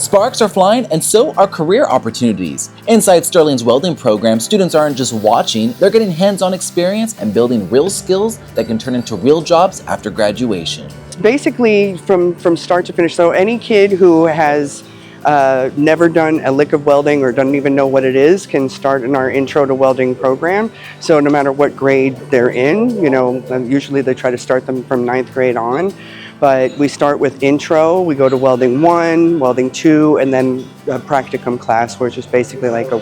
Sparks are flying, and so are career opportunities. Inside Sterling's welding program, students aren't just watching, they're getting hands-on experience and building real skills that can turn into real jobs after graduation. Basically, from start to finish, so any kid who has never done a lick of welding or doesn't even know what it is can start in our Intro to Welding program. So no matter what grade they're in, usually they try to start them from 9th grade on. But we start with intro, we go to welding 1, welding 2, and then a practicum class, which is basically like a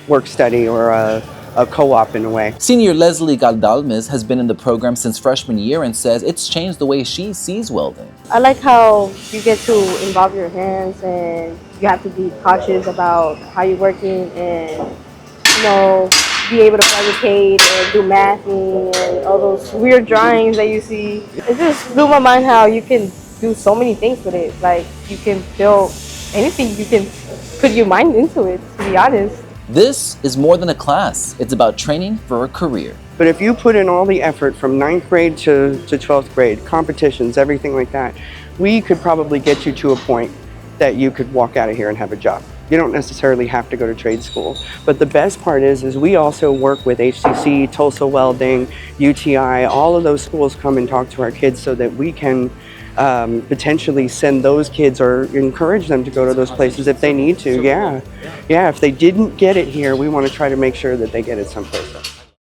work study or a co-op in a way. Senior Leslie Galdalmes has been in the program since freshman year and says it's changed the way she sees welding. I like how you get to involve your hands and you have to be cautious about how you're working and, be able to fabricate and do mathing and all those weird drawings that you see. It just blew my mind how you can do so many things with it. Like, you can build anything, you can put your mind into it, to be honest. This is more than a class. It's about training for a career. But if you put in all the effort from 9th grade to 12th grade, competitions, everything like that, we could probably get you to a point that you could walk out of here and have a job. You don't necessarily have to go to trade school. But the best part is we also work with HCC, Tulsa Welding, UTI, all of those schools come and talk to our kids so that we can potentially send those kids or encourage them to go to those places if they need to. Yeah, if they didn't get it here, we want to try to make sure that they get it someplace else.